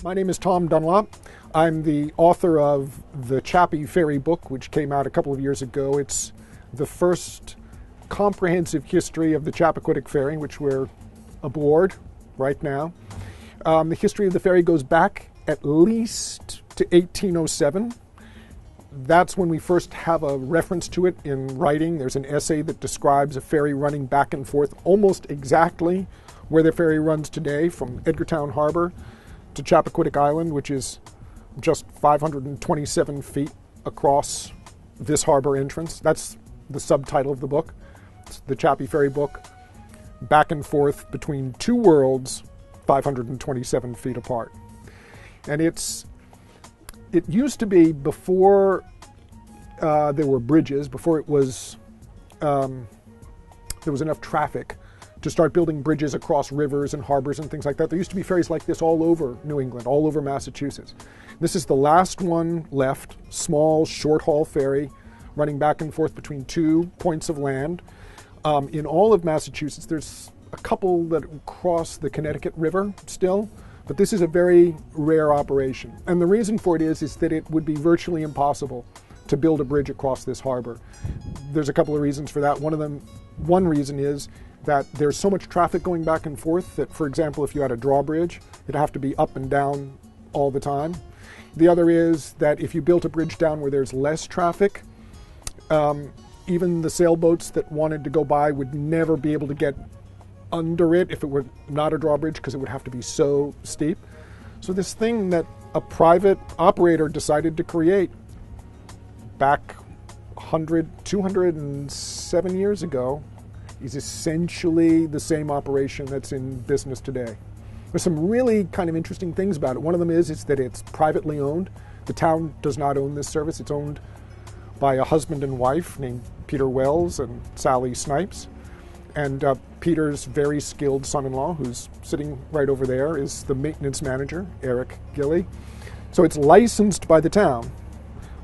My name is Tom Dunlop. I'm the author of the Chappy Ferry book, which came out a couple of years ago. It's the first comprehensive history of the Chappaquiddick Ferry, which we're aboard right now. The history of the ferry goes back at least to 1807. That's when we first have a reference to it in writing. There's an essay that describes a ferry running back and forth almost exactly where the ferry runs today, from Edgartown Harbor to Chappaquiddick Island, which is just 527 feet across this harbor entrance. That's the subtitle of the book. It's the Chappy Ferry book, back and forth between two worlds, 527 feet apart. And it used to be, before there were bridges, before it was there was enough traffic to start building bridges across rivers and harbors and things like that. There used to be ferries like this all over New England, all over Massachusetts. This is the last one left, small, short-haul ferry running back and forth between two points of land. In all of Massachusetts, there's a couple that cross the Connecticut River still, but this is a very rare operation. And the reason for it is that it would be virtually impossible to build a bridge across this harbor. There's a couple of reasons for that. One reason is that there's so much traffic going back and forth that, for example, if you had a drawbridge, it'd have to be up and down all the time. The other is that if you built a bridge down where there's less traffic, even the sailboats that wanted to go by would never be able to get under it if it were not a drawbridge, because it would have to be so steep. So this thing that a private operator decided to create back 207 years ago is essentially the same operation that's in business today. There's some really kind of interesting things about it. One of them is that it's privately owned. The town does not own this service. It's owned by a husband and wife named Peter Wells and Sally Snipes. And Peter's very skilled son-in-law, who's sitting right over there, is the maintenance manager, Eric Gilly. So it's licensed by the town,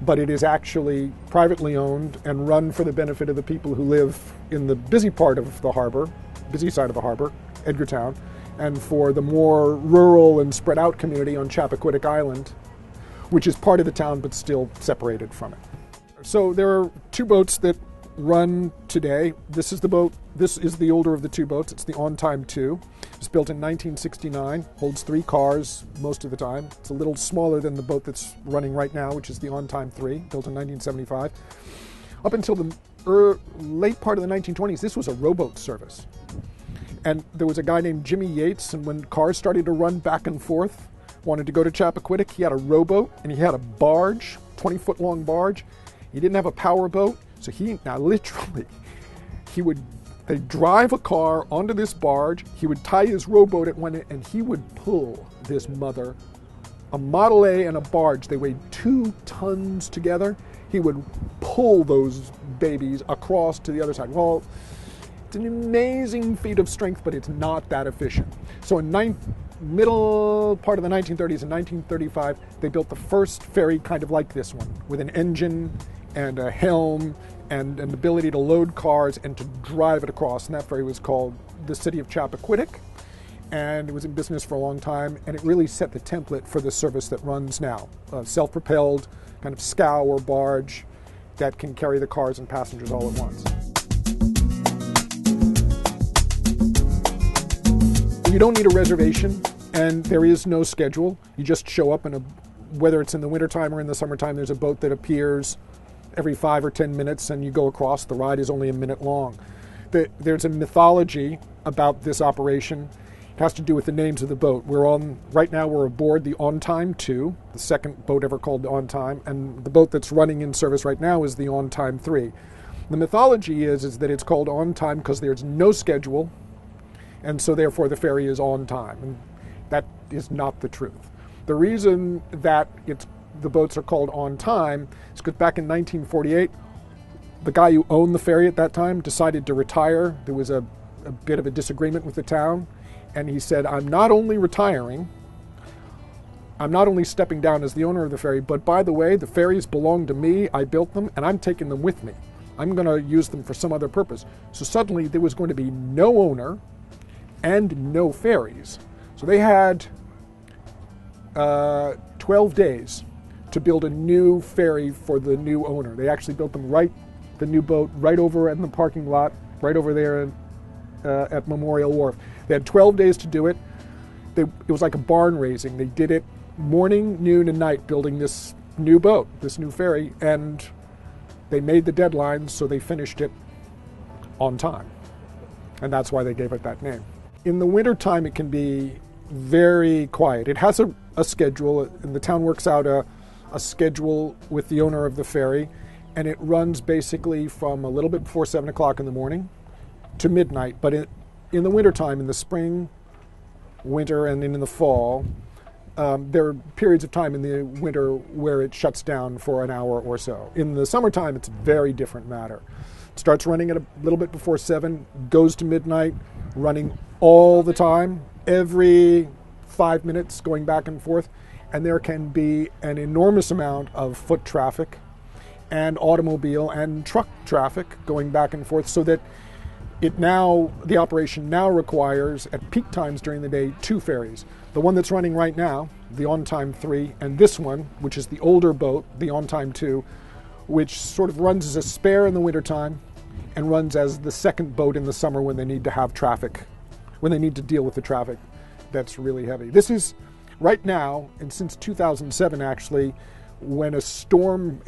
but it is actually privately owned and run for the benefit of the people who live in the busy part of the harbor, busy side of the harbor, Edgartown, and for the more rural and spread out community on Chappaquiddick Island, which is part of the town but still separated from it. So there are two boats that run today. This is the older of the two boats. It's the On Time 2. It was built in 1969, holds 3 cars most of the time. It's a little smaller than the boat that's running right now, which is the On Time 3, built in 1975. Up until the late part of the 1920s, this was a rowboat service. And there was a guy named Jimmy Yates, and when cars started to run back and forth, wanted to go to Chappaquiddick, he had a rowboat and he had a barge, 20-foot long barge. He didn't have a power boat, so they'd drive a car onto this barge, he would tie his rowboat at one end, and he would pull this mother, a Model A and a barge. They weighed 2 tons together. He would pull those babies across to the other side. Well, it's an amazing feat of strength, but it's not that efficient. So in middle part of the 1930s, in 1935, they built the first ferry kind of like this one, with an engine and a helm and an ability to load cars and to drive it across. And that ferry was called the City of Chappaquiddick, and it was in business for a long time, and it really set the template for the service that runs now. A self-propelled kind of scow or barge that can carry the cars and passengers all at once. You don't need a reservation, and there is no schedule. You just show up, whether it's in the wintertime or in the summertime, there's a boat that appears every 5 or 10 minutes, and you go across. The ride is only a minute long. There's a mythology about this operation. It has to do with the names of the boat. Right now we're aboard the On Time 2, the second boat ever called the On Time, and the boat that's running in service right now is the On Time 3. The mythology is that it's called On Time because there's no schedule, and so therefore the ferry is on time. And that is not the truth. The reason that the boats are called On Time is because back in 1948, the guy who owned the ferry at that time decided to retire. There was a bit of a disagreement with the town, and he said, I'm not only retiring, I'm not only stepping down as the owner of the ferry, but by the way, the ferries belong to me, I built them, and I'm taking them with me. I'm going to use them for some other purpose. So suddenly there was going to be no owner and no ferries. So they had 12 days to build a new ferry for the new owner. They actually built the new boat right over in the parking lot, right over there at Memorial Wharf. They had 12 days to do it. It was like a barn raising. They did it morning, noon, and night building this new boat, this new ferry, and they made the deadline, so they finished it on time. And that's why they gave it that name. In the wintertime, it can be very quiet. It has a schedule, and the town works out a schedule with the owner of the ferry, and it runs basically from a little bit before 7 o'clock in the morning to midnight. But in the wintertime, in the spring, winter, and in the fall, there are periods of time in the winter where it shuts down for an hour or so. In the summertime, it's a very different matter. It starts running at a little bit before 7, goes to midnight, running all the time, every 5 minutes going back and forth. And there can be an enormous amount of foot traffic and automobile and truck traffic going back and forth, so that the operation now requires, at peak times during the day, 2 ferries. The one that's running right now, the On-Time 3, and this one, which is the older boat, the On-Time 2, which sort of runs as a spare in the wintertime and runs as the second boat in the summer when they need to have traffic, when they need to deal with the traffic that's really heavy. This is right now, and since 2007 actually, when a storm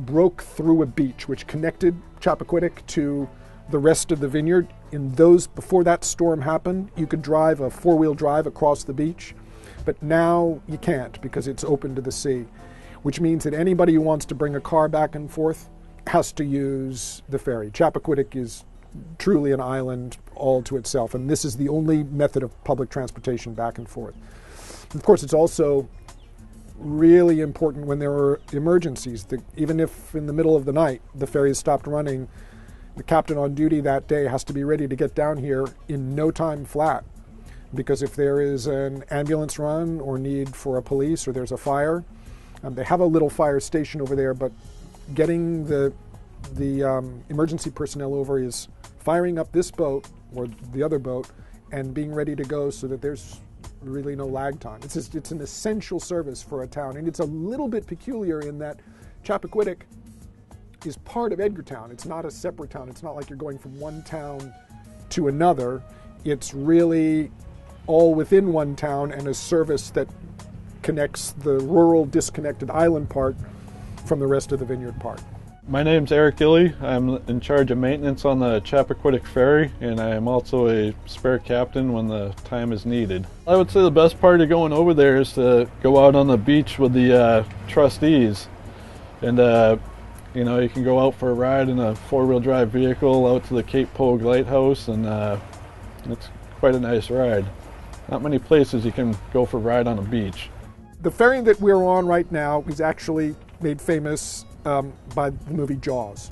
broke through a beach which connected Chappaquiddick to the rest of the vineyard. Before that storm happened, you could drive a 4-wheel drive across the beach, but now you can't because it's open to the sea, which means that anybody who wants to bring a car back and forth has to use the ferry. Chappaquiddick is truly an island all to itself, and this is the only method of public transportation back and forth. Of course, it's also really important when there are emergencies. Even if in the middle of the night the ferry has stopped running, the captain on duty that day has to be ready to get down here in no time flat, because if there is an ambulance run or need for a police or there's a fire, they have a little fire station over there, but getting the emergency personnel over is firing up this boat or the other boat and being ready to go, so that there's really no lag time. It's an essential service for a town, and it's a little bit peculiar in that Chappaquiddick is part of Edgartown. It's not a separate town. It's not like you're going from one town to another. It's really all within one town, and a service that connects the rural, disconnected island part from the rest of the vineyard part. My name's Eric Gilly. I'm in charge of maintenance on the Chappaquiddick Ferry, and I am also a spare captain when the time is needed. I would say the best part of going over there is to go out on the beach with the trustees, and you can go out for a ride in a 4-wheel drive vehicle out to the Cape Pogue Lighthouse, and it's quite a nice ride. Not many places you can go for a ride on a beach. The ferry that we're on right now is actually made famous by the movie Jaws.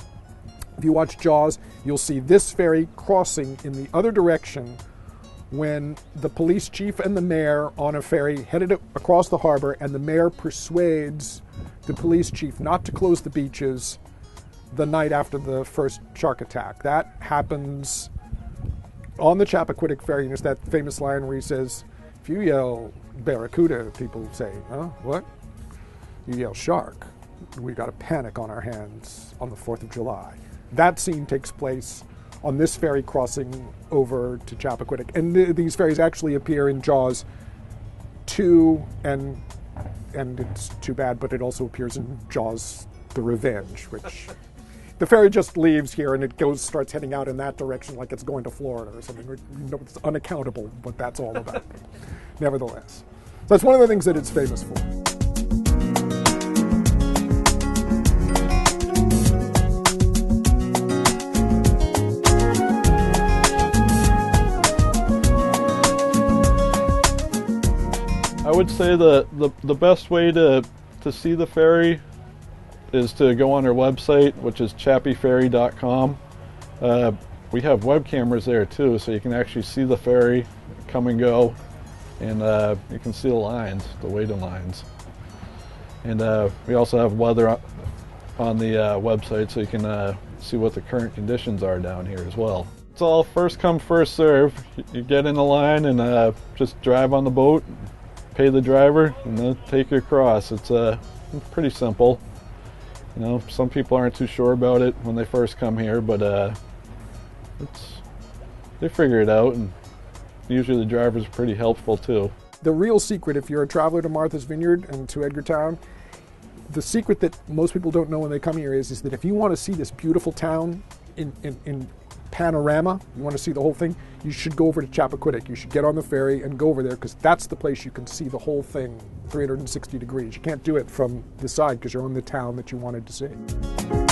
If you watch Jaws, you'll see this ferry crossing in the other direction when the police chief and the mayor on a ferry headed across the harbor, and the mayor persuades the police chief not to close the beaches the night after the first shark attack. That happens on the Chappaquiddick Ferry, and there's that famous line where he says, if you yell barracuda, people say, huh, what? You yell shark, we got a panic on our hands on the 4th of July. That scene takes place on this ferry crossing over to Chappaquiddick. And these ferries actually appear in Jaws 2, and it's too bad, but it also appears in Jaws The Revenge, which the ferry just leaves here and it starts heading out in that direction like it's going to Florida or something. It's unaccountable what that's all about. Nevertheless. So that's one of the things that it's famous for. I would say the best way to see the ferry is to go on our website, which is chappyferry.com. We have web cameras there too, so you can actually see the ferry come and go, and you can see the lines, the waiting lines. And we also have weather on the website, so you can see what the current conditions are down here as well. It's all first come, first serve. You get in the line and just drive on the boat, pay the driver, and they'll take you across. It's pretty simple. You know, some people aren't too sure about it when they first come here, but they figure it out, and usually the drivers are pretty helpful too. The real secret, if you're a traveler to Martha's Vineyard and to Edgartown, the secret that most people don't know when they come here is that if you want to see this beautiful town in panorama, you want to see the whole thing, you should go over to Chappaquiddick. You should get on the ferry and go over there, because that's the place you can see the whole thing 360 degrees. You can't do it from the side because you're on the town that you wanted to see.